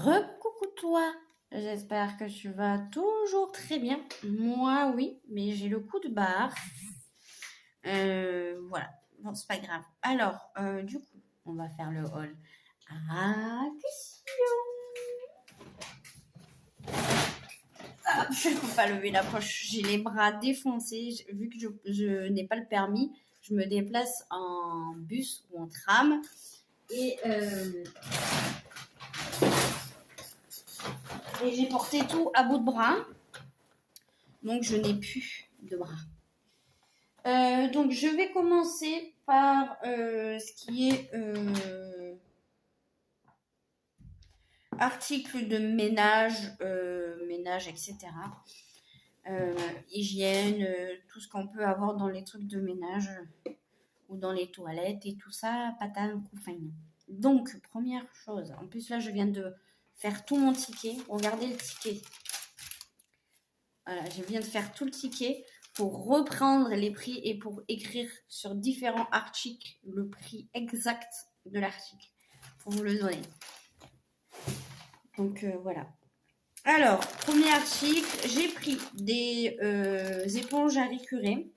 Recoucou toi, j'espère que tu vas toujours très bien. Moi oui, mais j'ai le coup de barre. Voilà, bon c'est pas grave. Alors, du coup, on va faire le haul à question. Je ne peux pas lever la poche, j'ai les bras défoncés. Vu que je n'ai pas le permis, je me déplace en bus ou en tram. Et j'ai porté tout à bout de bras. Donc, je n'ai plus de bras. Donc, je vais commencer par ce qui est articles de ménage, etc. Hygiène, tout ce qu'on peut avoir dans les trucs de ménage ou dans les toilettes et tout ça, patane, couffin. Donc, première chose, en plus là, je viens de faire tout mon ticket. Regardez le ticket. Voilà, je viens de faire tout le ticket pour reprendre les prix et pour écrire sur différents articles le prix exact de l'article pour vous le donner. Donc voilà. Alors, premier article, j'ai pris des éponges à ricurer.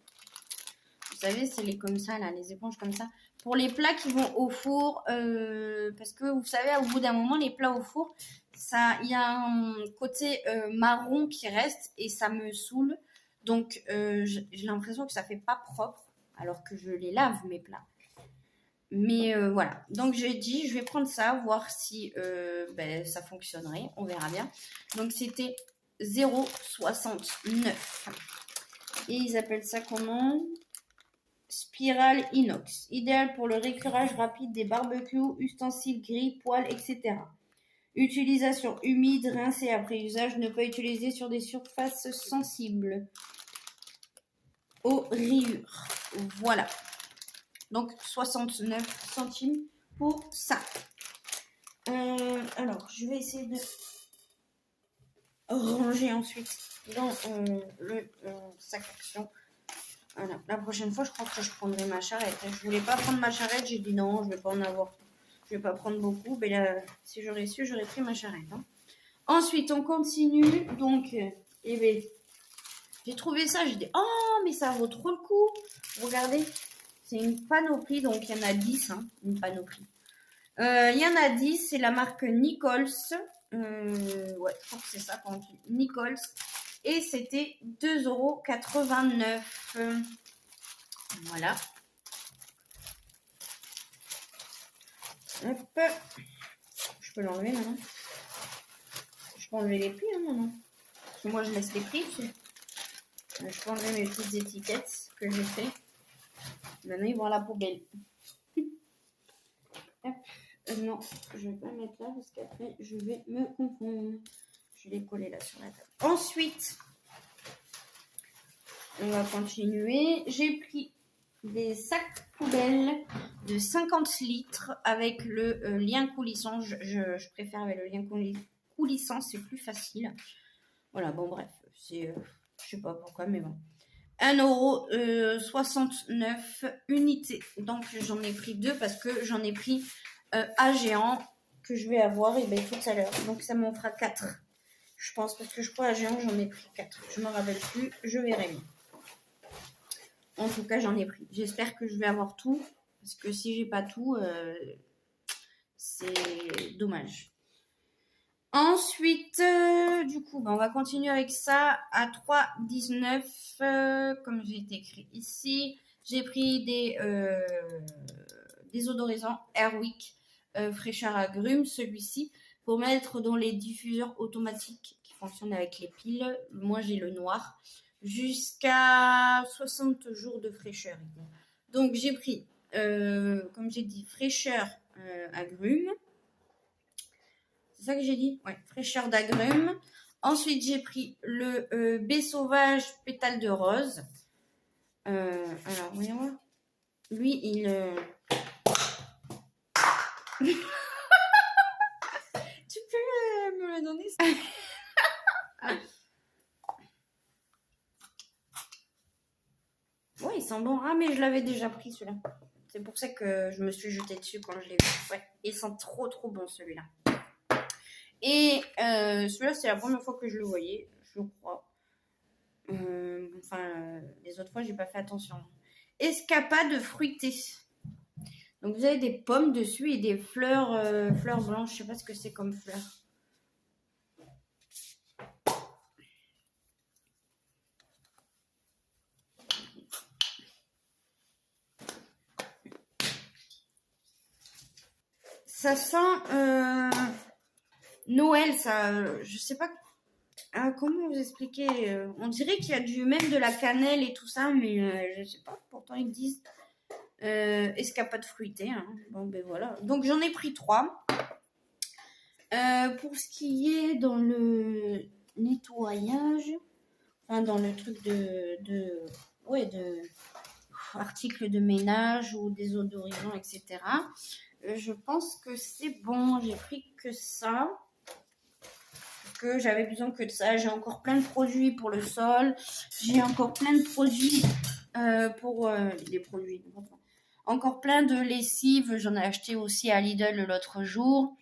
Vous savez, c'est les comme ça, là, les éponges comme ça. Pour les plats qui vont au four, parce que vous savez, au bout d'un moment, les plats au four, il y a un côté marron qui reste et ça me saoule. Donc, j'ai l'impression que ça fait pas propre, alors que je les lave, mes plats. Mais voilà, donc j'ai dit, je vais prendre ça, voir si ça fonctionnerait, on verra bien. Donc c'était 0,69. Et ils appellent ça comment? Spirale inox, idéal pour le récurage rapide des barbecues, ustensiles gris, poêles, etc. Utilisation humide, rincée après usage, ne pas utiliser sur des surfaces sensibles aux rayures. Voilà. Donc 69 centimes pour ça. Alors, je vais essayer de ranger ensuite dans le sac action. Voilà. La prochaine fois, je crois que je prendrai ma charrette. Je voulais pas prendre ma charrette, j'ai dit non, je vais pas en avoir. Je vais pas prendre beaucoup. Mais là, si j'aurais su, j'aurais pris ma charrette. Hein. Ensuite, on continue. Donc, j'ai trouvé ça, j'ai dit oh, mais ça vaut trop le coup. Regardez. C'est une panoplie, donc il y en a 10, hein, une panoplie. Il y en a 10, c'est la marque Nichols. Ouais, je crois que c'est ça qu'on dit. Nichols. Et c'était 2,89 €. Voilà. Hop. Je peux l'enlever maintenant. Je peux enlever les prix hein, maintenant. Parce que moi, je laisse les prix dessus. Je peux enlever mes petites étiquettes que j'ai fait. Maintenant, ils vont à la poubelle. Hop. Non, je vais pas mettre là parce qu'après, je vais me confondre. Je vais les coller là sur la table. Ensuite, on va continuer. J'ai pris des sacs poubelles de 50 litres avec le lien coulissant. Je préfère avec le lien coulissant, c'est plus facile. Voilà, bon bref, c'est, je sais pas pourquoi, mais bon. 1,69 € unité. Donc j'en ai pris 2 parce que j'en ai pris à géant que je vais avoir et tout à l'heure. Donc ça m'en fera 4. Je pense parce que je crois à géant j'en ai pris 4. Je me rappelle plus, je verrai bien. En tout cas j'en ai pris. J'espère que je vais avoir tout parce que si j'ai pas tout, c'est dommage. Ensuite, du coup, on va continuer avec ça à 3,19 comme j'ai écrit ici. J'ai pris des désodorisants Airwick fraîcheur agrumes, celui-ci, pour mettre dans les diffuseurs automatiques qui fonctionnent avec les piles. Moi, j'ai le noir. Jusqu'à 60 jours de fraîcheur. Donc, j'ai pris, comme j'ai dit, fraîcheur agrumes. C'est ça que j'ai dit? Ouais, fraîcheur d'agrumes. Ensuite, j'ai pris le baie sauvage pétale de rose. Alors, voyons voir. Lui, il... Tu peux me le donner ça? Ouais, il sent bon. Ah, mais je l'avais déjà pris celui-là. C'est pour ça que je me suis jetée dessus quand je l'ai vu. Ouais, il sent trop bon celui-là. Et celui-là, c'est la première fois que je le voyais, je crois. Les autres fois, j'ai pas fait attention. Escapade fruitée. Donc, vous avez des pommes dessus et des fleurs, fleurs blanches. Je sais pas ce que c'est comme fleurs. Ça sent Noël, ça. Je sais pas comment vous expliquer. On dirait qu'il y a même de la cannelle et tout ça, mais je sais pas. Pourtant, ils disent escapade fruitée. Hein. Bon, ben voilà. Donc, j'en ai pris 3. Pour ce qui est dans le nettoyage, enfin dans le truc de articles de ménage ou désodorisants, etc. Je pense que c'est bon. J'ai pris que ça. Que j'avais besoin que de ça. J'ai encore plein de produits pour le sol. J'ai encore plein de produits pour les produits. Encore plein de lessive. J'en ai acheté aussi à Lidl l'autre jour.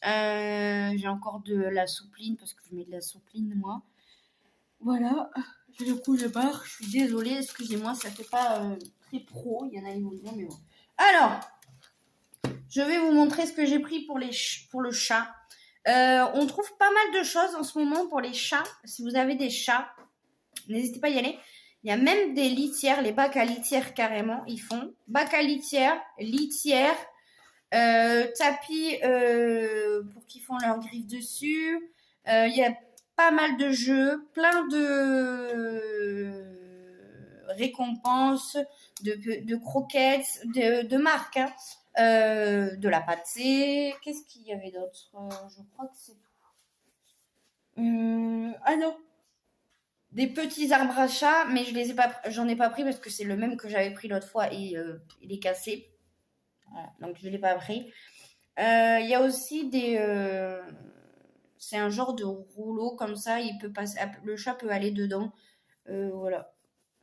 J'ai encore de la soupline parce que je mets de la soupline moi. Voilà. Du coup je barre. Je suis désolée. Excusez-moi, ça fait pas très pro. Il y en a qui vont dire mais bon. Alors, je vais vous montrer ce que j'ai pris pour le chat. On trouve pas mal de choses en ce moment pour les chats. Si vous avez des chats, n'hésitez pas à y aller. Il y a même des litières, les bacs à litière carrément, ils font. Bacs à litière, tapis pour qu'ils font leurs griffes dessus. Il y a pas mal de jeux, plein de récompenses, de croquettes, de marques. Hein. De la pâtée. Qu'est-ce qu'il y avait d'autre? Je crois que c'est tout. Ah non. Des petits arbres à chat, mais j'en ai pas pris parce que c'est le même que j'avais pris l'autre fois et il est cassé. Voilà, donc je l'ai pas pris. Il y a aussi c'est un genre de rouleau comme ça, le chat peut aller dedans. Voilà.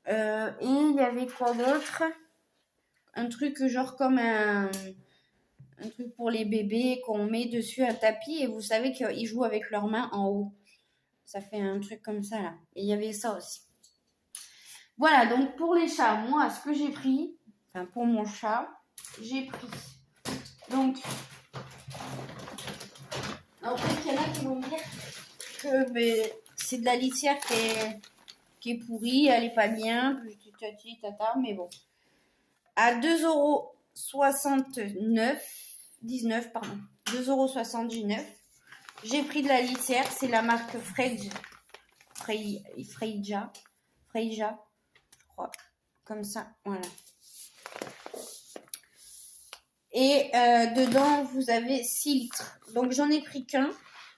Et il y avait quoi d'autre? Un truc genre comme un truc pour les bébés qu'on met dessus un tapis et vous savez qu'ils jouent avec leurs mains en haut. Ça fait un truc comme ça là. Et il y avait ça aussi. Voilà, donc pour les chats, moi, ce que j'ai pris, enfin pour mon chat, j'ai pris. Donc, en fait, il y en a qui vont me dire que c'est de la litière qui est pourrie, elle est pas bien, mais bon. À 2,19 €, 2,79 €. J'ai pris de la litière, c'est la marque Freija, je crois, comme ça, voilà. Et dedans, vous avez 6 litres. Donc, j'en ai pris qu'un,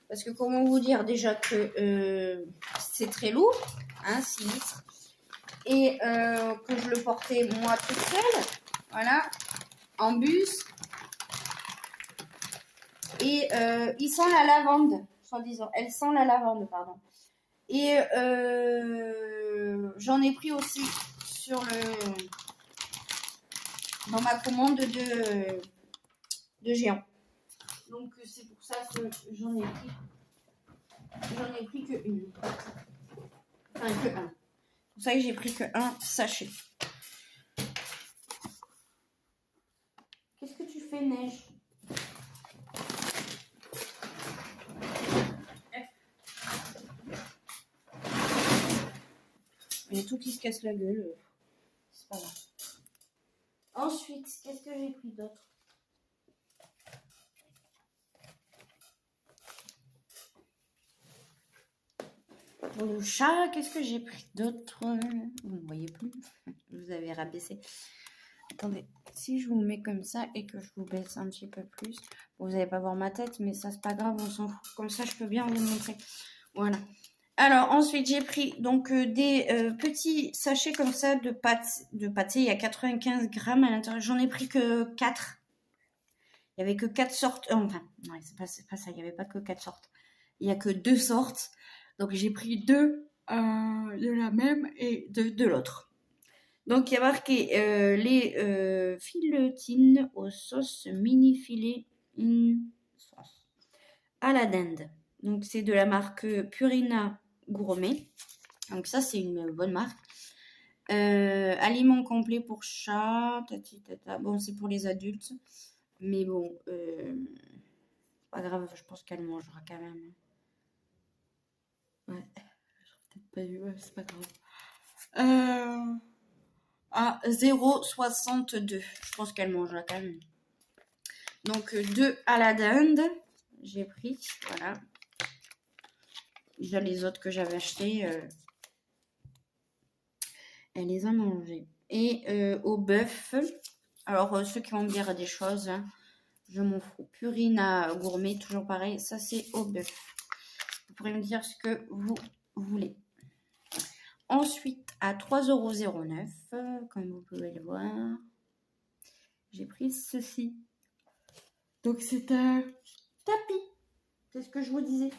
parce que comment vous dire déjà que c'est très lourd, hein, 6 litres. Et que je le portais moi toute seule, voilà, en bus. Et il sent la lavande, soi-disant. Elle sent la lavande, pardon. Et j'en ai pris aussi dans ma commande de géant. Donc c'est pour ça que j'en ai pris que une. Enfin que un. C'est pour ça que j'ai pris que un sachet. Qu'est-ce que tu fais, Neige? Il y a tout qui se casse la gueule. C'est pas grave. Ensuite, qu'est-ce que j'ai pris d'autre? Pour le chat, qu'est-ce que j'ai pris d'autre? Vous ne voyez plus. Vous avez rabaissé. Attendez, si je vous mets comme ça et que je vous baisse un petit peu plus, vous n'allez pas voir ma tête, mais ça c'est pas grave, on s'en fout. Comme ça, je peux bien vous montrer. Voilà. Alors ensuite, j'ai pris donc des petits sachets comme ça de pâté. Il y a 95 grammes à l'intérieur. J'en ai pris que 4. Il y avait que 4 sortes. Enfin, ouais, c'est pas ça. Il n'y avait pas que 4 sortes. Il y a que 2 sortes. Donc j'ai pris 2 de la même et de l'autre. Donc il y a marqué les filetines aux sauces mini filets sauce. à la dinde. Donc, c'est de la marque Purina Gourmet. Donc, ça, c'est une bonne marque. Aliments complets pour chat. Tati, tata. Bon, c'est pour les adultes. Mais bon, c'est pas grave. Je pense qu'elle mangera quand même. Ouais. Peut-être pas vu. Ouais, c'est pas grave. À 0,62. Je pense qu'elle mangera quand même. Donc, 2 à la dinde. J'ai pris. Voilà. Déjà, les autres que j'avais achetés, elle les a mangés. Et au bœuf. Alors, ceux qui vont me dire des choses, hein, je m'en fous. Purina Gourmet, toujours pareil. Ça, c'est au bœuf. Vous pourrez me dire ce que vous voulez. Ensuite, à 3,09 €, comme vous pouvez le voir, j'ai pris ceci. Donc, c'est un tapis. C'est ce que je vous disais.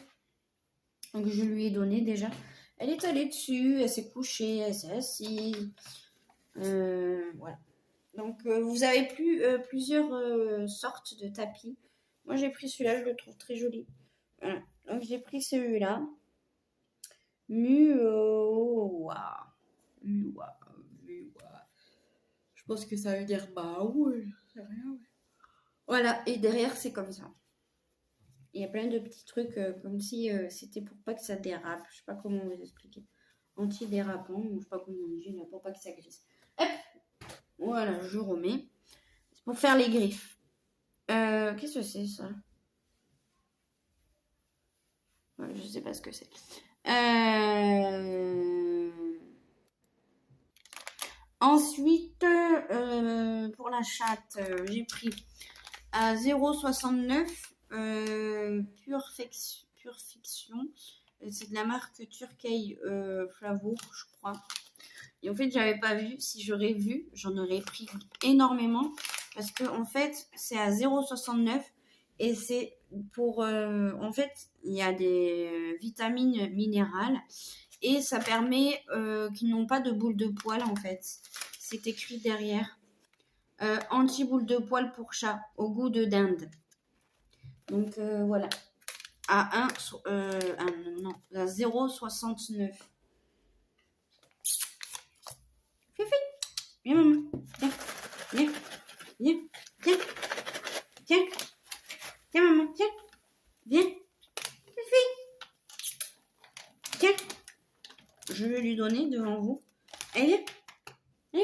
Donc, je lui ai donné déjà. Elle est allée dessus, elle s'est couchée, elle s'est assise. Voilà. Donc, vous avez plusieurs sortes de tapis. Moi, j'ai pris celui-là, je le trouve très joli. Voilà. Donc, j'ai pris celui-là. Muowa. Muowa. Je pense que ça veut dire bah ouais, c'est rien. Ouais. Voilà, et derrière, c'est comme ça. Il y a plein de petits trucs comme si c'était pour pas que ça dérape. Je sais pas comment vous expliquer. Anti-dérapant, ou je sais pas comment on dit, là, pour pas que ça glisse. Hop, voilà, je remets. C'est pour faire les griffes. Qu'est-ce que c'est ça? Ouais, je sais pas ce que c'est. Ensuite, pour la chatte, j'ai pris à 0,69 Pure Fiction. C'est de la marque Turkey Flavour, je crois. Et en fait, j'avais pas vu. Si j'aurais vu, j'en aurais pris énormément. Parce que en fait, c'est à 0,69 et c'est pour... en fait, il y a des vitamines minérales et ça permet qu'ils n'ont pas de boule de poil en fait. C'est écrit derrière. Anti-boule de poil pour chat au goût de dinde. Donc voilà. À 0,69. Fifi, viens maman. Viens, viens, viens, tiens, tiens maman, tiens, viens, Fifi, tiens. Je vais lui donner devant vous. Allez, viens,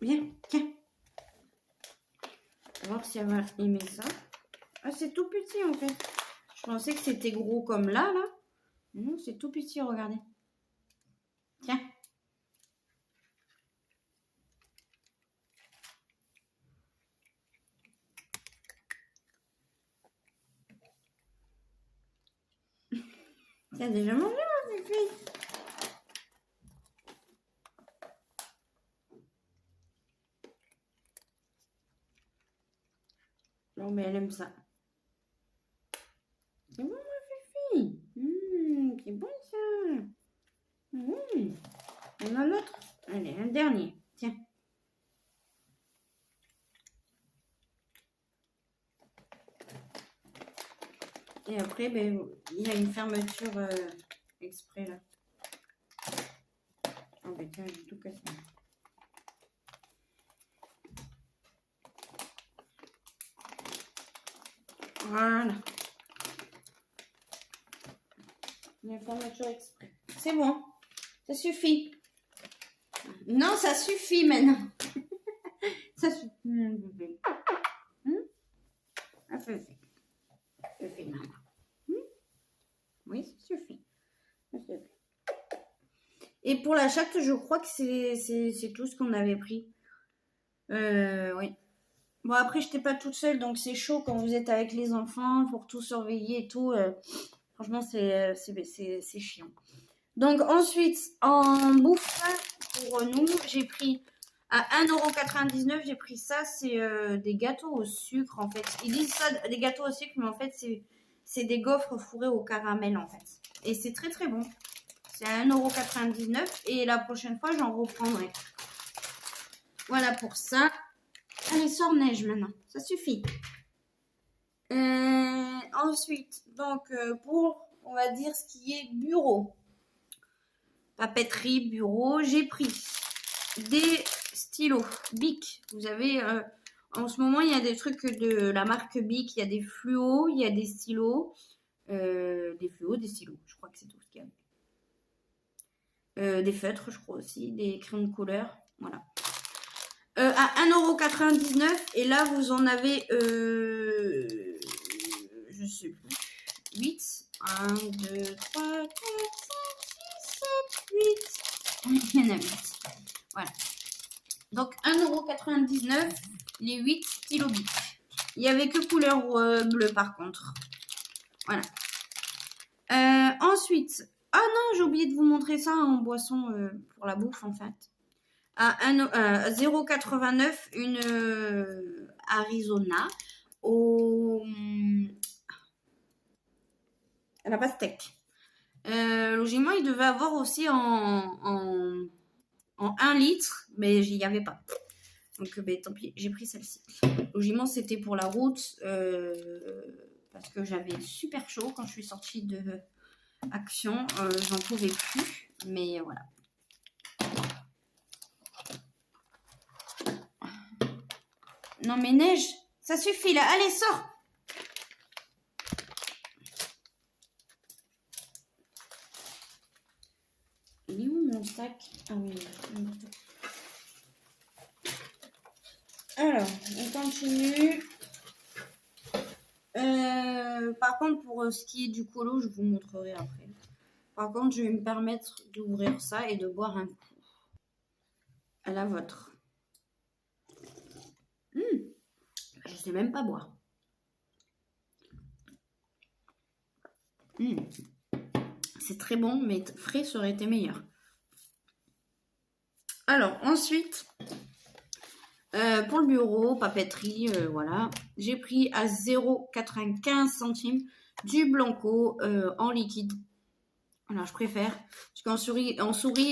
viens, tiens. On va voir si elle va aimer ça. Ah, c'est tout petit en fait. Je pensais que c'était gros comme là. Non, c'est tout petit, regardez. Tiens. T'as déjà mangé, ma fille? Non, mais elle aime ça. C'est bon, ma fille? C'est bon, ça. On a l'autre? Allez, un dernier. Tiens. Et après, ben, il y a une fermeture exprès, là. Oh, ben tiens, j'ai tout cassé. Voilà. Il y a une fermeture exprès. C'est bon. Ça suffit. Non, ça suffit maintenant. Ça suffit, mon bébé. Ça suffit. Ça suffit, maman. Oui, ça suffit. Ça suffit. Et pour la chatte, je crois que c'est tout ce qu'on avait pris. Oui. Bon, après, je n'étais pas toute seule, donc c'est chaud quand vous êtes avec les enfants pour tout surveiller et tout. Franchement, c'est chiant. Donc, ensuite, en bouffe, pour nous, j'ai pris à 1,99 €, j'ai pris ça. C'est des gâteaux au sucre, en fait. Ils disent ça, des gâteaux au sucre, mais en fait, c'est des gaufres fourrés au caramel, en fait. Et c'est très, très bon. C'est à 1,99 € et la prochaine fois, j'en reprendrai. Voilà pour ça. Allez, sors neige maintenant. Ça suffit. Ensuite, donc, pour, on va dire, ce qui est bureau, papeterie, bureau, j'ai pris des stylos Bic. Vous avez, en ce moment, il y a des trucs de la marque Bic. Il y a des fluos, il y a des stylos. Des fluos, des stylos. Je crois que c'est tout ce qu'il y a. Des feutres, je crois aussi. Des crayons de couleur. Voilà. À 1,99 €. Et là, vous en avez, je sais plus, 8. 1, 2, 3, 4, 5, 6, 7, 8. Il y en a 8. Voilà. Donc 1,99 €, les 8 stylos Bic. Il n'y avait que couleur bleue par contre. Voilà. Ensuite, ah non, j'ai oublié de vous montrer ça en boisson pour la bouffe en fait. À 0,89 €, une Arizona au à la pastèque. Logiquement, il devait avoir aussi en 1 litre, mais il n'y avait pas. Donc, tant pis, j'ai pris celle-ci. Logiquement, c'était pour la route, parce que j'avais super chaud quand je suis sortie de Action. J'en pouvais plus, mais voilà. Non, mais Neige, ça suffit là. Allez, sors! Il est où mon sac? Ah oui, alors, on continue. Par contre, pour ce qui est du colo, je vous montrerai après. Par contre, je vais me permettre d'ouvrir ça et de boire un coup. À la vôtre. Je sais même pas boire. C'est très bon, mais frais ça aurait été meilleur. Alors, ensuite, pour le bureau, papeterie, voilà. J'ai pris à 0,95 centimes du Blanco en liquide. Voilà, je préfère. Parce qu'en souris,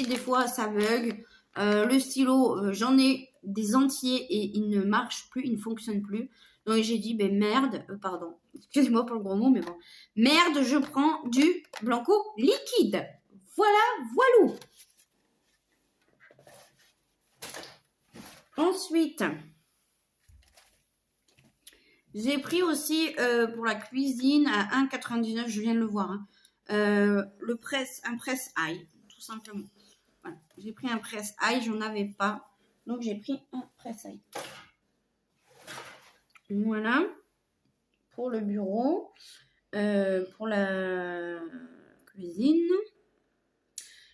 des fois, ça bug. Le stylo, j'en ai des entiers et il ne marche plus, il ne fonctionne plus. Donc, j'ai dit, ben merde, pardon. Excusez-moi pour le gros mot, mais bon. Merde, je prends du Blanco liquide. Voilà, voilou. Ensuite, j'ai pris aussi pour la cuisine à 1,99 €, je viens de le voir. Hein, un presse-ail, tout simplement. Voilà. J'ai pris un presse-ail, j'en avais pas. Donc j'ai pris un presse-ail. Voilà. Pour le bureau. Pour la cuisine.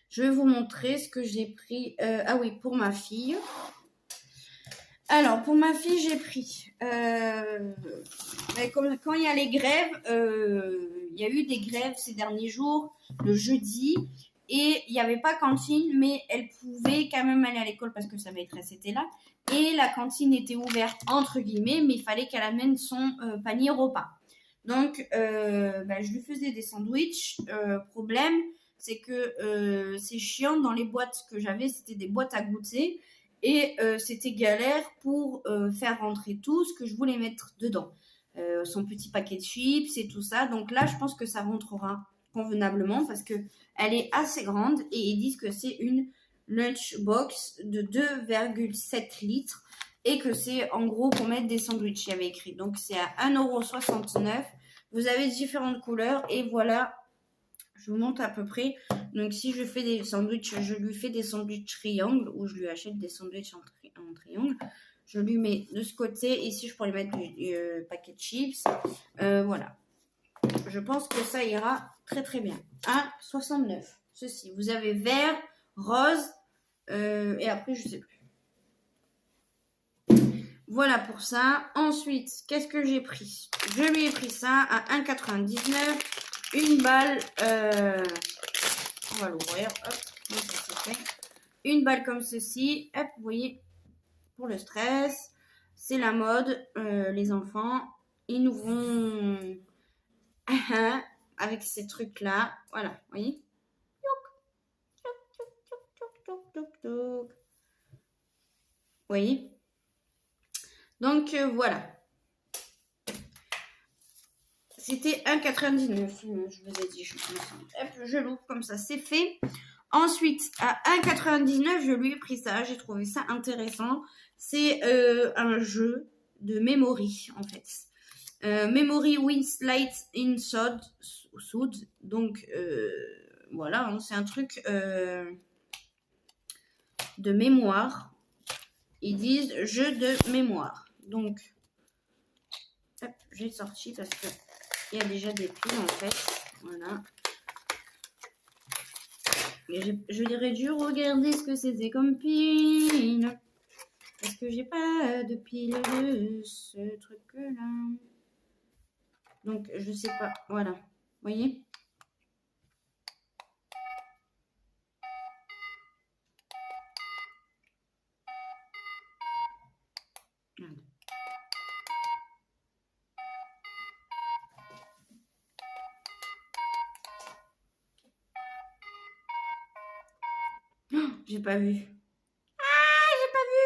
Je vais vous montrer ce que j'ai pris. Ah oui, pour ma fille. Alors, pour ma fille, j'ai pris. Quand il y a les grèves, il y a eu des grèves ces derniers jours, le jeudi, et il n'y avait pas cantine, mais elle pouvait quand même aller à l'école parce que sa maîtresse était là. Et la cantine était ouverte, entre guillemets, mais il fallait qu'elle amène son panier repas. Donc, je lui faisais des sandwichs. Problème, c'est que c'est chiant. Dans les boîtes que j'avais, c'était des boîtes à goûter. Et c'était galère pour faire rentrer tout ce que je voulais mettre dedans. Son petit paquet de chips et tout ça. Donc là, je pense que ça rentrera convenablement parce que elle est assez grande et ils disent que c'est une lunchbox de 2,7 litres et que c'est en gros pour mettre des sandwichs, il y avait écrit. Donc c'est à 1,69 €. Vous avez différentes couleurs et voilà, je vous montre à peu près. Donc si je fais des sandwichs, je lui fais des sandwichs triangles ou je lui achète des sandwichs en triangle. Je lui mets de ce côté. Ici, je pourrais mettre du paquet de chips. Voilà. Je pense que ça ira très très bien. 1,69 €. Ceci. Vous avez vert, rose et après, je sais plus. Voilà pour ça. Ensuite, qu'est-ce que j'ai pris? Je lui ai pris ça à 1,99 €. Une balle. On va l'ouvrir. Hop. Donc, ça c'est fait. Une balle comme ceci. Hop, vous voyez. Pour le stress. C'est la mode. Les enfants, ils nous vont avec ces trucs-là. Voilà. Vous voyez. Vous voyez. Donc, voilà. C'était 1,99. Je vous ai dit, je l'ouvre comme ça, c'est fait. Ensuite, à 1,99, je lui ai pris ça. J'ai trouvé ça intéressant. C'est un jeu de memory, en fait. Memory wins light in Sod. Donc, voilà, hein, c'est un truc de mémoire. Ils disent jeu de mémoire. Donc, hop, j'ai sorti parce que il y a déjà des piles en fait. Voilà. Et j'aurais dû regarder ce que c'était comme pile. Parce que j'ai pas de pile de ce truc-là. Donc, je sais pas. Voilà. Vous voyez? Oh, j'ai pas vu. Ah, j'ai pas vu.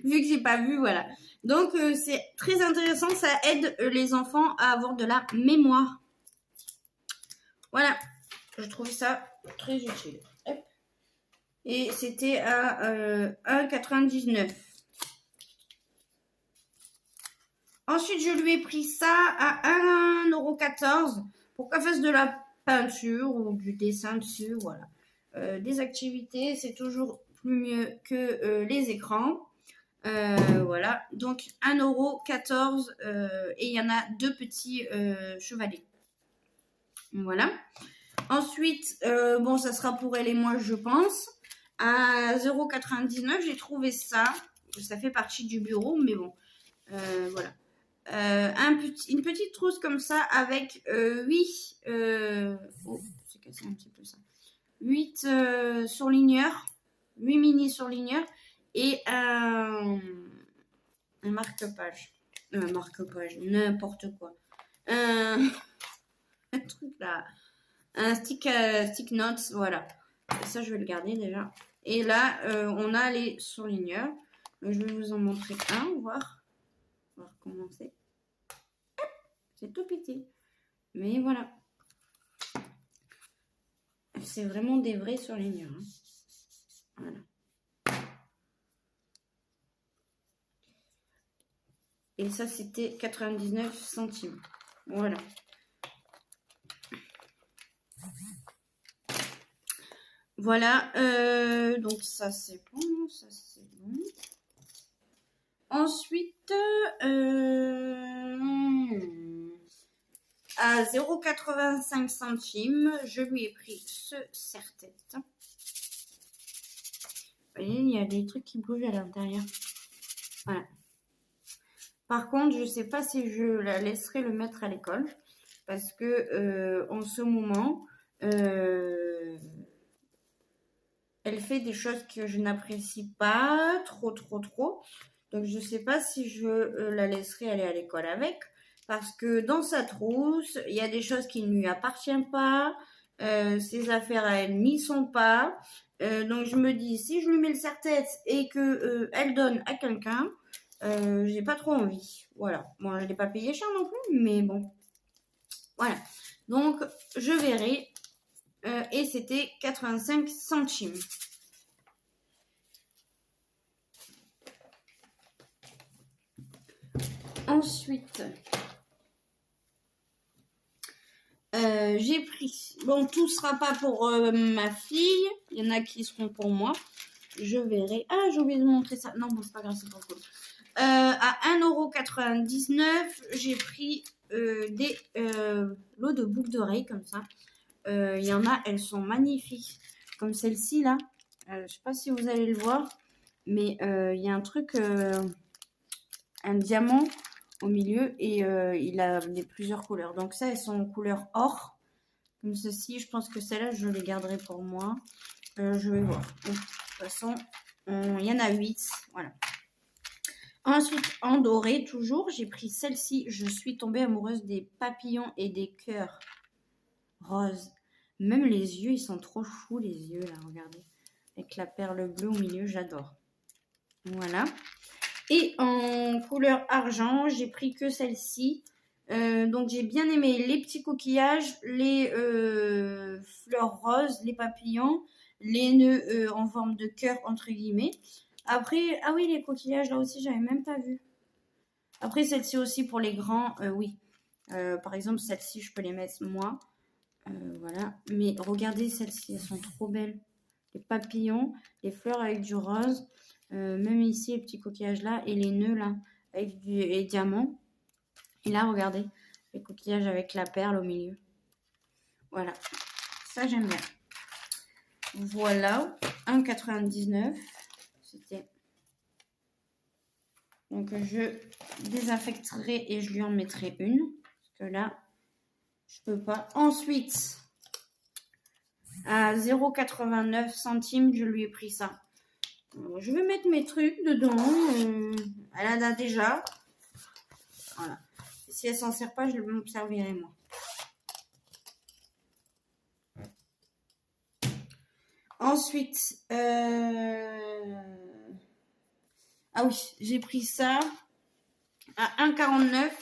Vu que j'ai pas vu, voilà. Donc, c'est très intéressant. Ça aide les enfants à avoir de la mémoire. Voilà. Je trouve ça très utile. Hop. Et c'était à 1,99. Ensuite, je lui ai pris ça à 1,14 € pour qu'elle fasse de la peinture ou du dessin dessus. Voilà. Des activités, c'est toujours plus mieux que les écrans. Voilà. Donc, 1,14 € et il y en a 2 petits chevalets. Voilà. Ensuite, bon, ça sera pour elle et moi, je pense. À 0,99, j'ai trouvé ça. Ça fait partie du bureau, mais bon. Voilà. Une petite trousse comme ça avec 8 oh, c'est cassé un petit peu ça. 8 surligneurs, 8 mini surligneurs et un marque-page. Marque-page, n'importe quoi. Un truc là. Un stick notes, voilà. Et ça, je vais le garder déjà. Et là, on a les surligneurs. Je vais vous en montrer un, voir comment c'est. C'est tout petit. Mais voilà. C'est vraiment des vrais surligneurs. Hein. Voilà. Et ça, c'était 99 centimes. Voilà. Voilà. Donc, ça, c'est bon. Ça, c'est bon. Ensuite, à 0,85 centimes, je lui ai pris ce serre-tête. Vous voyez, il y a des trucs qui bougent à l'intérieur. Voilà. Par contre, je ne sais pas si je la laisserai le mettre à l'école. Parce que en ce moment, elle fait des choses que je n'apprécie pas trop. Donc, je ne sais pas si je la laisserai aller à l'école avec. Parce que dans sa trousse, il y a des choses qui ne lui appartiennent pas. Ses affaires à elle n'y sont pas. Donc, je me dis, si je lui mets le serre-tête et que elle donne à quelqu'un, j'ai pas trop envie. Voilà. Bon, je l'ai pas payé cher non plus, mais bon. Voilà. Donc, je verrai. Et c'était 85 centimes. Ensuite, j'ai pris... Bon, tout ne sera pas pour ma fille. Il y en a qui seront pour moi. Je verrai. Ah, j'ai oublié de montrer ça. Non, bon, c'est pas grave, c'est pas cool. À 1,99 €, j'ai pris des lots de boucles d'oreilles comme ça. Il y en a, elles sont magnifiques. Comme celle-ci là. Je sais pas si vous allez le voir. Mais il y a un truc, un diamant au milieu et il a plusieurs couleurs. Donc ça, elles sont en couleur or. Comme ceci, je pense que celles-là, je les garderai pour moi. Je vais voir. Donc, de toute façon, il y en a 8. Voilà. Ensuite, en doré, toujours, j'ai pris celle-ci. Je suis tombée amoureuse des papillons et des cœurs roses. Même les yeux, ils sont trop choux, les yeux, là, regardez. Avec la perle bleue au milieu, j'adore. Voilà. Et en couleur argent, j'ai pris que celle-ci. Donc j'ai bien aimé les petits coquillages, les fleurs roses, les papillons, les nœuds en forme de cœur entre guillemets. Après, ah oui, les coquillages là aussi, j'avais même pas vu. Après, celle-ci aussi pour les grands, oui. Par exemple, celle-ci, je peux les mettre moi. Voilà. Mais regardez celles-ci, elles sont trop belles. Les papillons, les fleurs avec du rose. Même ici, les petits coquillages là. Et les nœuds là, avec les diamants. Et là, regardez, les coquillages avec la perle au milieu. Voilà. Ça, j'aime bien. Voilà. 1,99. C'était... Donc, je désinfecterai et je lui en mettrai une. Parce que là, je peux pas. Ensuite, à 0,89 centimes, je lui ai pris ça. Je vais mettre mes trucs dedans. Elle en a déjà. Voilà. Si elle s'en sert pas, je me servirai moi. Ensuite, ah oui, j'ai pris ça à 1,49.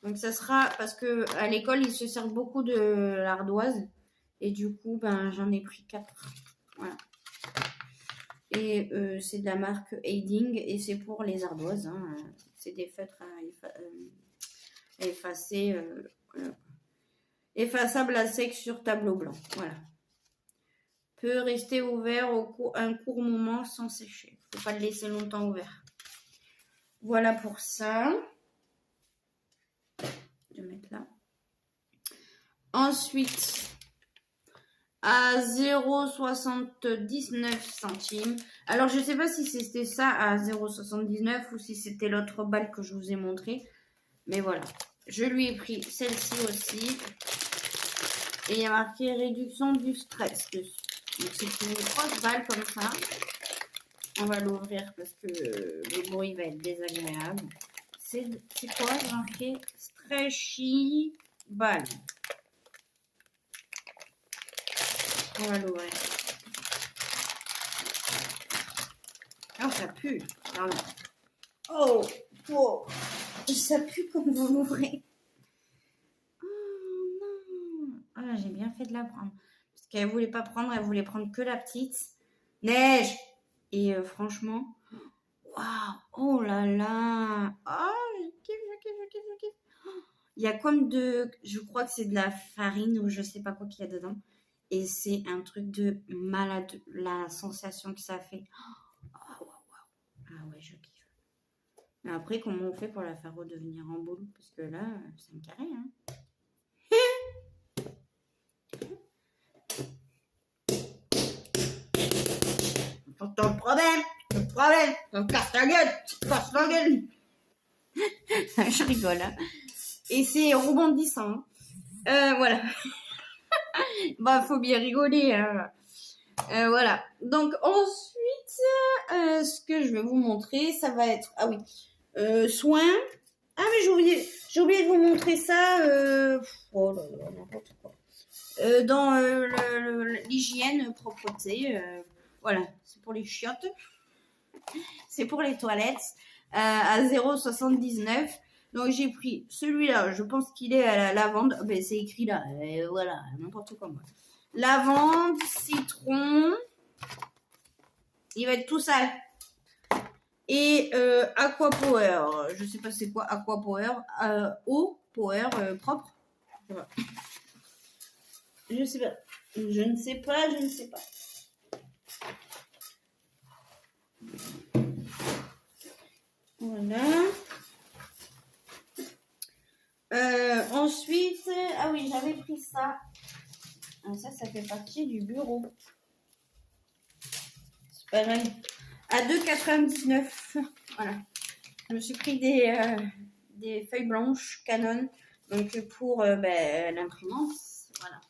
Donc ça sera parce que à l'école, ils se servent beaucoup de l'ardoise. Et du coup, ben, j'en ai pris 4. Voilà. Et c'est de la marque Aiding et c'est pour les ardoises. Hein. C'est des feutres à effacer. Effaçable à sec sur tableau blanc. Voilà. Peut rester ouvert un court moment sans sécher. Il ne faut pas le laisser longtemps ouvert. Voilà pour ça. Je vais mettre là. Ensuite, à 0,79 centimes. Alors, je ne sais pas si c'était ça à 0,79 ou si c'était l'autre balle que je vous ai montré. Mais voilà. Je lui ai pris celle-ci aussi. Et il y a marqué réduction du stress dessus. Donc, c'est une grosse balle comme ça. On va l'ouvrir parce que le bruit va être désagréable. C'est quoi? J'ai marqué stretchy ball. On va l'ouvrir. Oh, ça pue. Pardon. Oh, oh. Ça pue comme vous l'ouvrez. Oh non. Ah, j'ai bien fait de la prendre. Parce qu'elle voulait pas prendre, elle voulait prendre que la petite. Neige. Et franchement, waouh. Oh là là. Oh, je kiffe. Il y a comme je crois que c'est de la farine ou je sais pas quoi qu'il y a dedans. Et c'est un truc de malade, la sensation que ça fait. Oh, wow. Ah ouais, je kiffe. Mais après, comment on fait pour la faire redevenir en boule? Parce que là, c'est un carré, hein. Pourtant, le problème, on casse la gueule, Je rigole, hein. Et c'est rebondissant. Voilà. Bah, faut bien rigoler. Hein. Voilà. Donc, ensuite, ce que je vais vous montrer, ça va être... Ah oui. Soin. Ah, mais j'ai oublié de vous montrer ça. Oh là là, n'importe quoi. Dans l'hygiène, propreté. Voilà. C'est pour les chiottes. C'est pour les toilettes. À 0,79. Donc, j'ai pris celui-là. Je pense qu'il est à la lavande. Ben, c'est écrit là. Voilà. N'importe quoi. Lavande, citron. Il va être tout sale. Et Aqua Power. Je sais pas c'est quoi Aqua Power. Eau Power propre. Je sais pas. Je ne sais pas. Voilà. Ensuite, ah oui, j'avais pris ça. Ça fait partie du bureau. C'est pareil. À 2,99. Voilà. Je me suis pris des feuilles blanches Canon. Donc pour l'imprimante. Voilà.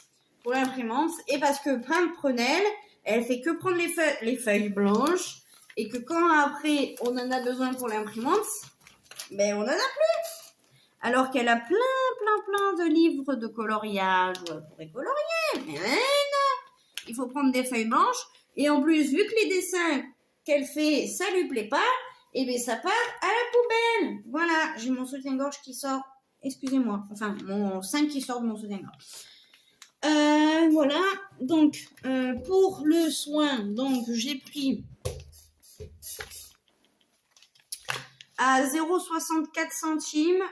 Pour l'imprimante. Et parce que Prenelle, elle fait que prendre les feuilles blanches. Et que quand après on en a besoin pour l'imprimante, ben on en a plus. Alors qu'elle a plein de livres de coloriage pour les colorier. Mais non, il faut prendre des feuilles blanches. Et en plus, vu que les dessins qu'elle fait, ça lui plaît pas, et bien ça part à la poubelle. Voilà, j'ai mon soutien-gorge qui sort. Excusez-moi, enfin mon sein qui sort de mon soutien-gorge. Voilà, donc pour le soin, donc j'ai pris à 0,64 centimes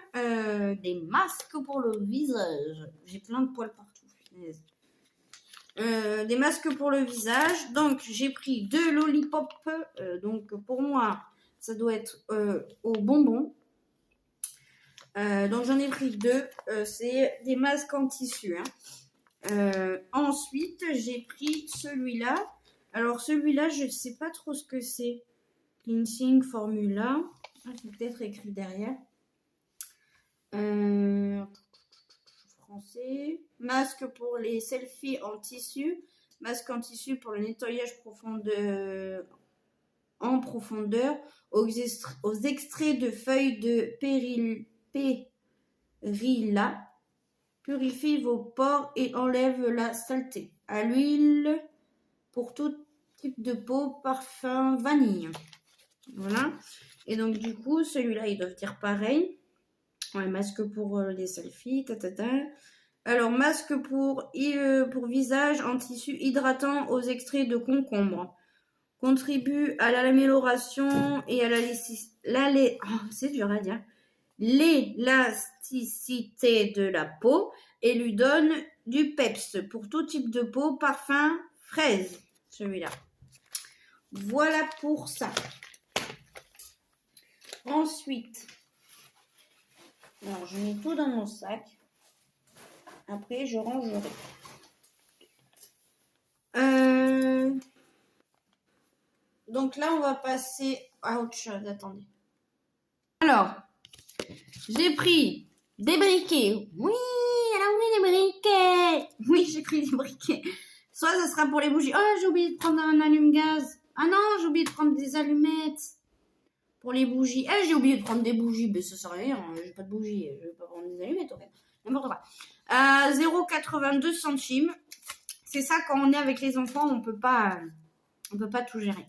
des masques pour le visage. J'ai plein de poils partout. Des masques pour le visage. Donc j'ai pris 2 lollipops. Donc pour moi, ça doit être au bonbon. Donc j'en ai pris 2. C'est des masques en tissu. Ensuite, j'ai pris celui-là. Alors celui-là, je ne sais pas trop ce que c'est. Cleansing Formula. C'est peut-être écrit derrière. Français. Masque pour les selfies en tissu. Masque en tissu pour le nettoyage en profondeur. Aux extraits de feuilles de périlla. Purifie vos pores et enlève la saleté. À l'huile pour tout type de peau, parfum vanille. Voilà. Et donc du coup, celui-là, ils doivent dire pareil. Ouais, masque pour les selfies. Alors, masque pour visage en tissu hydratant aux extraits de concombre. Contribue à l'amélioration et à c'est dur à dire. L'élasticité de la peau et lui donne du peps pour tout type de peau, parfum, fraise, celui-là. Voilà pour ça. Ensuite, alors je mets tout dans mon sac. Après, je rangerai. Donc là, on va passer à autre chose. Attendez. Alors, j'ai pris des briquets. Oui, alors oui, des briquets. Oui, j'ai pris des briquets. Soit ça sera pour les bougies. Oh, j'ai oublié de prendre un allume-gaz. Ah non, j'ai oublié de prendre des allumettes pour les bougies. Eh, j'ai oublié de prendre des bougies. Mais ça sert à rien, j'ai pas de bougies. Je vais pas prendre des allumettes, en fait. N'importe quoi. 0,82 centimes. C'est ça, quand on est avec les enfants, on peut pas tout gérer.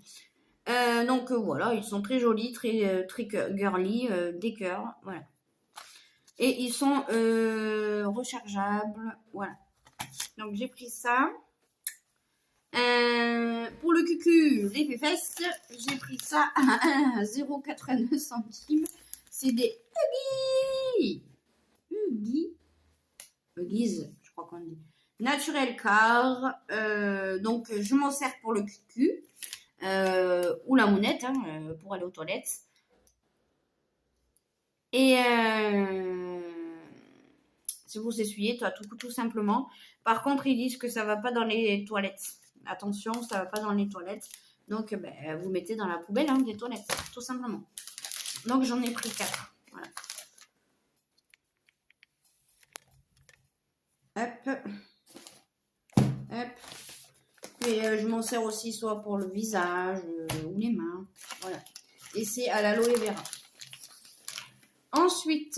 Donc voilà, ils sont très jolis, très girly, des cœurs, voilà. Et ils sont rechargeables, voilà. Donc j'ai pris ça. Pour le cucu, les fesses, j'ai pris ça à 0,89 centimes. C'est des Huggies, je crois qu'on dit. Naturel car. Donc je m'en sers pour le cucu. Ou la mounette pour aller aux toilettes. Et c'est pour s'essuyer, tout simplement. Par contre, ils disent que ça va pas dans les toilettes. Attention, ça va pas dans les toilettes. Donc, vous mettez dans la poubelle des toilettes, tout simplement. Donc, j'en ai pris 4. Voilà. Hop. Hop. Et je m'en sers aussi soit pour le visage ou les mains. Voilà. Et c'est à l'aloe vera. Ensuite,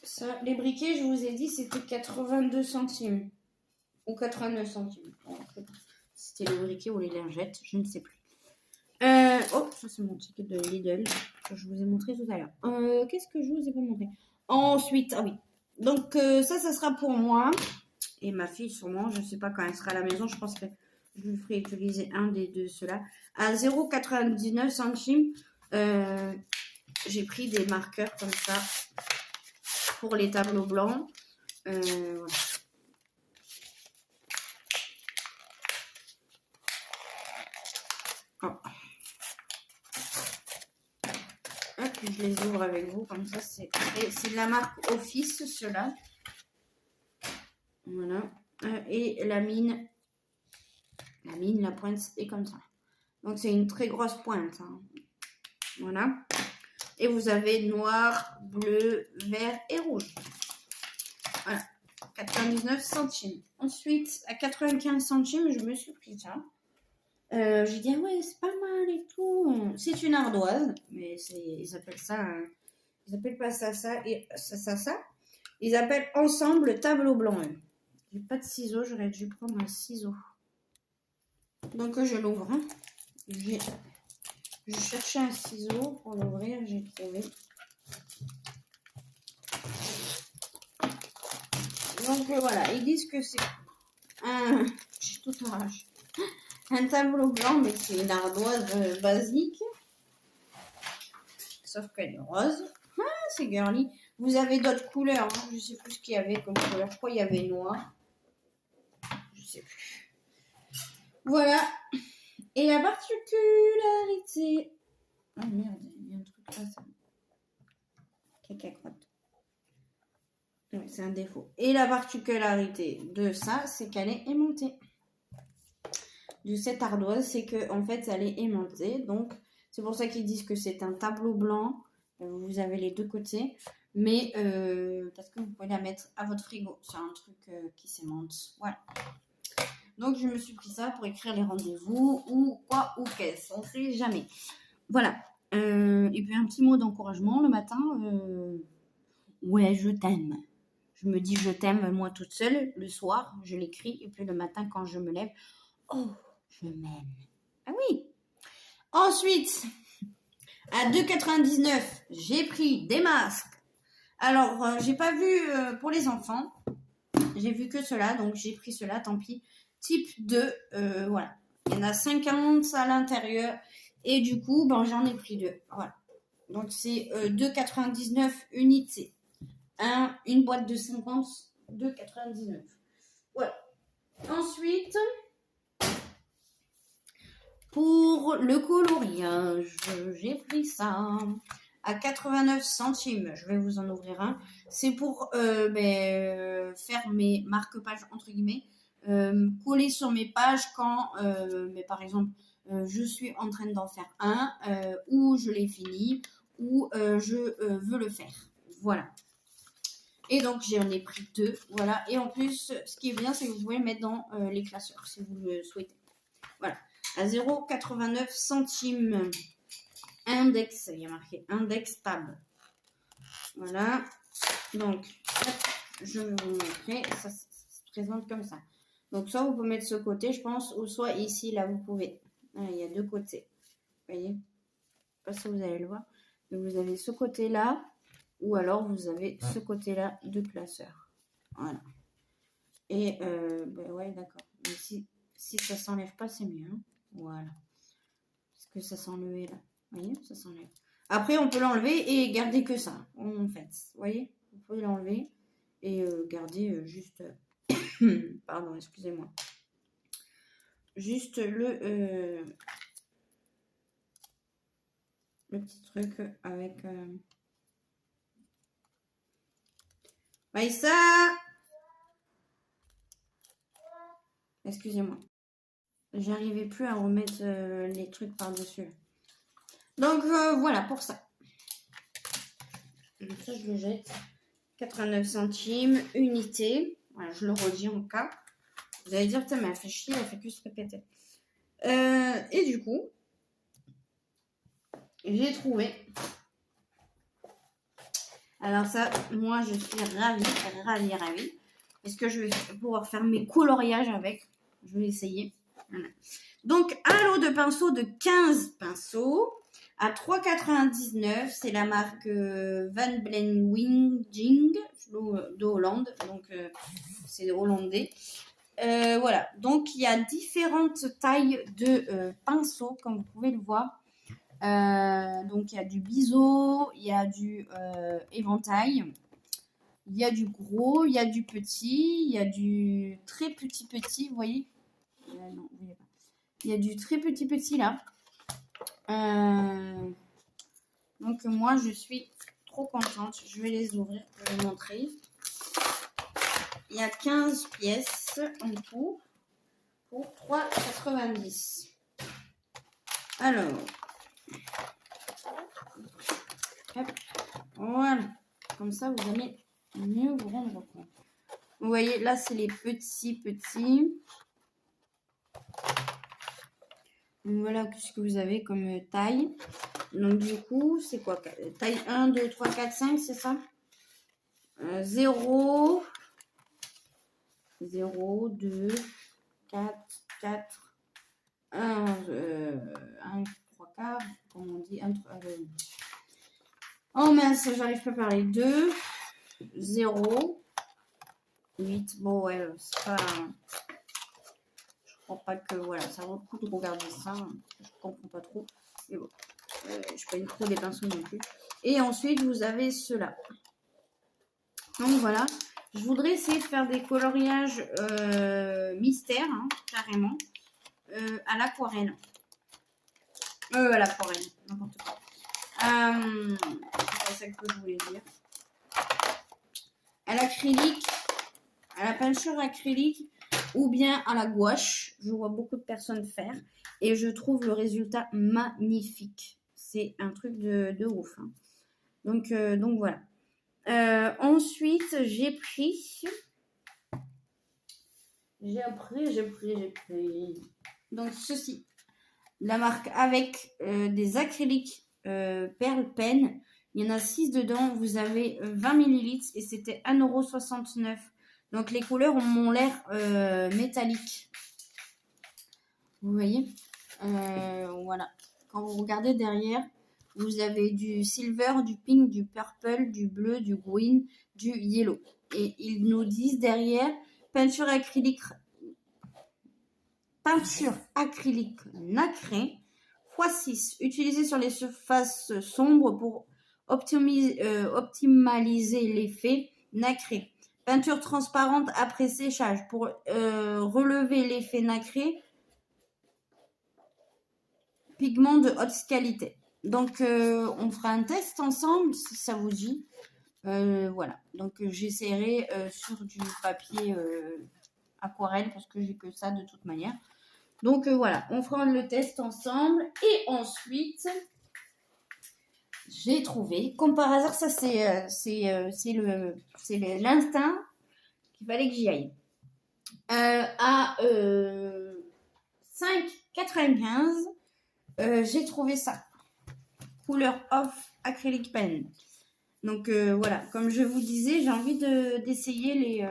ça, les briquets, je vous ai dit, c'était 82 centimes. Ou 89 centimes. Bon, c'était les briquets ou les lingettes, je ne sais plus. Oh, ça c'est mon ticket de Lidl que je vous ai montré tout à l'heure. Qu'est-ce que je vous ai pas montré? Ensuite, ah oui. Donc ça sera pour moi. Et ma fille, sûrement, je ne sais pas quand elle sera à la maison, je pense que je lui ferai utiliser un des deux, ceux-là. À 0,99 centimes, j'ai pris des marqueurs comme ça pour les tableaux blancs. Voilà. Oh. Hop, je les ouvre avec vous, comme ça, c'est de la marque Office, ceux-là. Voilà. Et la mine, la pointe est comme ça. Donc, c'est une très grosse pointe. Hein. Voilà. Et vous avez noir, bleu, vert et rouge. Voilà. 99 centimes. Ensuite, à 95 centimes, je me suis pris ça. J'ai dit, ah ouais, c'est pas mal et tout. C'est une ardoise, mais ils appellent ça... ils appellent pas ça, et ça. Ils appellent ensemble tableau blanc. J'ai pas de ciseaux, j'aurais dû prendre un ciseau. Donc je l'ouvre. Hein. Je cherchais un ciseau pour l'ouvrir, j'ai trouvé. Donc voilà, ils disent que c'est un... J'ai tout arraché. Un tableau blanc, mais c'est une ardoise basique. Sauf qu'elle est rose. Ah, c'est girly. Vous avez d'autres couleurs. Hein. Je sais plus ce qu'il y avait comme couleur. Je crois qu'il y avait noir. Je sais plus. Voilà. Et la particularité... Ah merde, il y a un truc là, ça... Caca crotte. Ouais, c'est un défaut. Et la particularité de ça, c'est qu'elle est aimantée. De cette ardoise, c'est que en fait, elle est aimantée. Donc, c'est pour ça qu'ils disent que c'est un tableau blanc. Vous avez les deux côtés. Mais parce que vous pouvez la mettre à votre frigo. C'est un truc qui s'aimante. Voilà. Donc, je me suis pris ça pour écrire les rendez-vous ou quoi ou qu'est-ce. On ne sait jamais. Voilà. Et puis, un petit mot d'encouragement le matin. Ouais, je t'aime. Je me dis je t'aime moi toute seule. Le soir, je l'écris. Et puis, le matin, quand je me lève, oh, je m'aime. Ah oui. Ensuite, à 2,99, j'ai pris des masques. Alors, j'ai pas vu pour les enfants. J'ai vu que cela, donc j'ai pris cela, tant pis. Type 2, voilà. Il y en a 50 à l'intérieur. Et du coup, ben, j'en ai pris 2. Voilà. Donc, c'est 2,99 unités. Une boîte de 50, 2,99. Voilà. Ensuite, pour le coloriage, j'ai pris ça à 89 centimes. Je vais vous en ouvrir un. C'est pour faire mes marque-pages, entre guillemets, coller sur mes pages quand, par exemple, je suis en train d'en faire un, ou je l'ai fini, ou je veux le faire. Voilà. Et donc, j'en ai pris 2. Voilà. Et en plus, ce qui est bien, c'est que vous pouvez le mettre dans les classeurs, si vous le souhaitez. Voilà. À 0,89 centimes. Index, il y a marqué index tab. Voilà. Donc, je vais vous montrer. Ça se présente comme ça. Donc, soit vous pouvez mettre ce côté, je pense, ou soit ici, là, vous pouvez. Voilà, il y a deux côtés. Vous voyez? Je ne sais pas si vous allez le voir. Donc, vous avez ce côté-là, ou alors vous avez ce côté-là de classeur. Voilà. Et, ouais, d'accord. Mais si ça ne s'enlève pas, c'est mieux. Hein. Voilà. Parce que ça s'enlève là. Vous voyez, ça s'enlève. Après, on peut l'enlever et garder que ça, en fait. Vous voyez, vous pouvez l'enlever et garder juste... Pardon, excusez-moi. Juste le petit truc avec... Maïssa! Excusez-moi. J'arrivais plus à remettre les trucs par-dessus. Donc, voilà pour ça. Donc ça, je le jette. 89 centimes, unité. Voilà, je le redis en cas. Vous allez dire, putain, mais elle fait chier, elle fait que se répéter. Et du coup, j'ai trouvé. Alors ça, moi, je suis ravie. Est-ce que je vais pouvoir faire mes coloriages avec? Je vais essayer. Voilà. Donc, un lot de pinceaux de 15 pinceaux à 3,99. C'est la marque Van Blenwinging de Hollande. Donc, c'est hollandais. Voilà. Donc, il y a différentes tailles de pinceaux, comme vous pouvez le voir. Donc, il y a du biseau, il y a du éventail. Il y a du gros, il y a du petit, il y a du très petit, vous voyez? Non, vous voyez pas. Il y a du très petit là. Donc moi, je suis trop contente. Je vais les ouvrir pour vous montrer. Il y a 15 pièces en tout pour 3,90. Alors, hop, voilà. Comme ça, vous allez mieux vous rendre compte. Vous voyez, là, c'est les petits. Donc, voilà ce que vous avez comme taille. Donc, du coup, c'est quoi? Taille 1, 2, 3, 4, 5, c'est ça? 0, 2, 4, un 3/4, comme on dit. Oh mince, j'arrive pas à parler. 2, 0, 8. Bon, ouais, c'est pas. Je crois pas que. Voilà, ça vaut le coup de regarder ça. Je comprends pas trop. Mais bon, je paye trop des pinceaux non plus. Et ensuite, vous avez ceux-là. Donc voilà. Je voudrais essayer de faire des coloriages mystères, hein, carrément, à l'aquarelle. À l'aquarelle, n'importe quoi. C'est ça que je voulais dire. À l'acrylique, à la peinture acrylique ou bien à la gouache. Je vois beaucoup de personnes faire et je trouve le résultat magnifique. C'est un truc de ouf. Hein. Donc voilà. Ensuite, j'ai pris. Donc ceci. La marque avec des acryliques perles pen. Il y en a 6 dedans. Vous avez 20 ml et c'était 1,69 €. Donc les couleurs m'ont l'air métalliques. Vous voyez voilà. Quand vous regardez derrière, vous avez du silver, du pink, du purple, du bleu, du green, du yellow. Et ils nous disent derrière, peinture acrylique nacrée x6, utilisée sur les surfaces sombres pour optimaliser l'effet nacré. Peinture transparente après séchage pour relever l'effet nacré. Pigment de haute qualité. Donc, on fera un test ensemble si ça vous dit. Voilà. Donc, j'essaierai sur du papier aquarelle parce que j'ai que ça de toute manière. Donc, voilà. On fera le test ensemble. Et ensuite, j'ai trouvé, comme par hasard, ça c'est l'instinct qu'il fallait que j'y aille. À 5,95 €, j'ai trouvé ça. Couleur off acrylic pen. Donc voilà, comme je vous disais, j'ai envie d'essayer les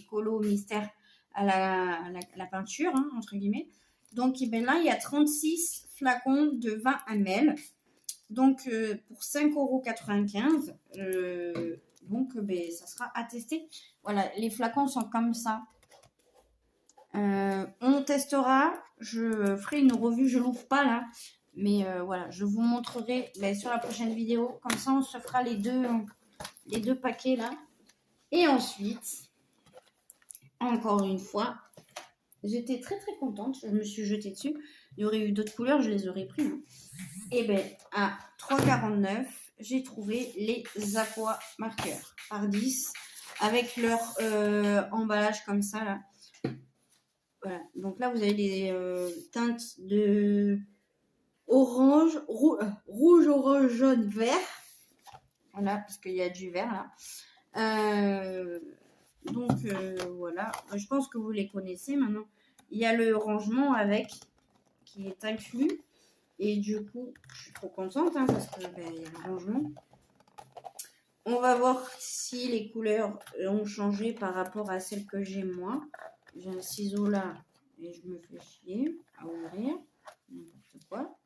colos mystères à la peinture, hein, entre guillemets. Donc ben là, il y a 36 flacons de 20 ml. Donc pour 5,95 €. Donc ben, ça sera à tester. Voilà, les flacons sont comme ça. On testera. Je ferai une revue, je l'ouvre pas là. Mais voilà, je vous montrerai sur la prochaine vidéo. Comme ça, on se fera les deux paquets là. Et ensuite, encore une fois, j'étais très très contente. Je me suis jetée dessus. Il y aurait eu d'autres couleurs, je les aurais pris. Hein. Et bien, à 3,49 €, j'ai trouvé les Aqua Marqueurs par 10 avec leur emballage comme ça là. Voilà. Donc là, vous avez les teintes de orange, rouge, orange, jaune, vert. Voilà, parce qu'il y a du vert là. Donc voilà, je pense que vous les connaissez maintenant. Il y a le rangement avec, qui est inclus. Et du coup, je suis trop contente hein, parce que il y a le rangement. On va voir si les couleurs ont changé par rapport à celles que j'ai moi. J'ai un ciseau là et je me fais chier à ouvrir. N'importe quoi.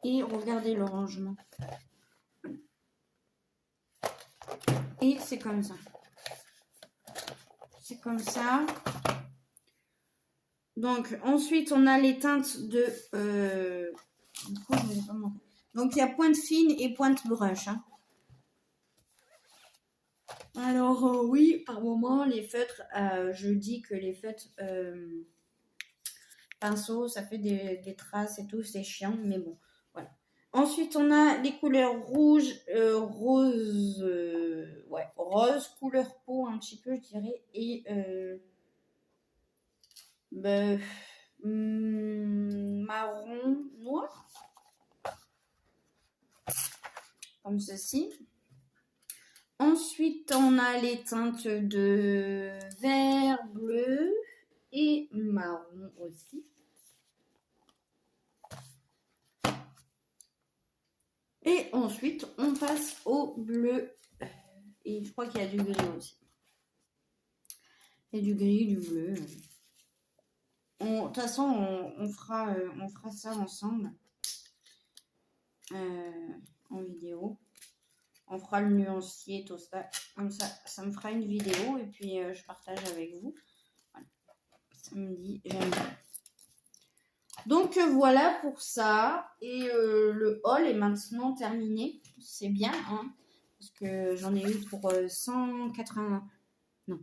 Et regardez le rangement. Et c'est comme ça. C'est comme ça. Donc, ensuite, on a les teintes de... Donc, il y a pointe fine et pointe brush. Hein. Alors, oui, par moment, les feutres, je dis que les feutres pinceau, ça fait des traces et tout, c'est chiant, mais bon, voilà. Ensuite, on a les couleurs rouge, rose, rose, couleur peau un petit peu, je dirais, et marron noir, comme ceci. Ensuite, on a les teintes de vert, bleu et marron aussi. Et ensuite, on passe au bleu. Et je crois qu'il y a du gris aussi. Et du gris, du bleu. De toute façon, on fera ça ensemble en vidéo. On fera le nuancier, tout ça. Comme ça me fera une vidéo et puis je partage avec vous. Voilà. Samedi, j'aime bien. Donc voilà pour ça. Et le haul est maintenant terminé. C'est bien, hein, parce que j'en ai eu pour 180... Non,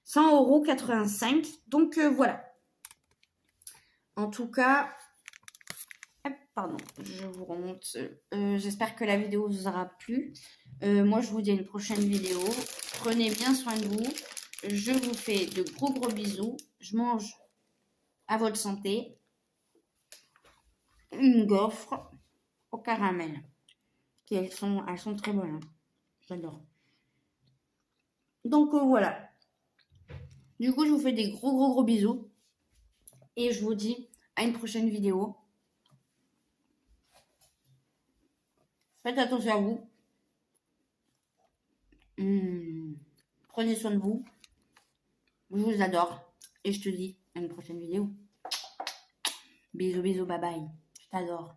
100,85 €. Donc voilà. En tout cas, pardon, je vous remonte. J'espère que la vidéo vous aura plu. Moi, je vous dis à une prochaine vidéo. Prenez bien soin de vous. Je vous fais de gros bisous. Je mange à votre santé une gaufre au caramel. Elles sont très bonnes. Hein. J'adore. Donc voilà. Du coup, je vous fais des gros bisous. Et je vous dis à une prochaine vidéo. Faites attention à vous. Prenez soin de vous. Je vous adore. Et je te dis à une prochaine vidéo. Bisous, bye bye. Je t'adore.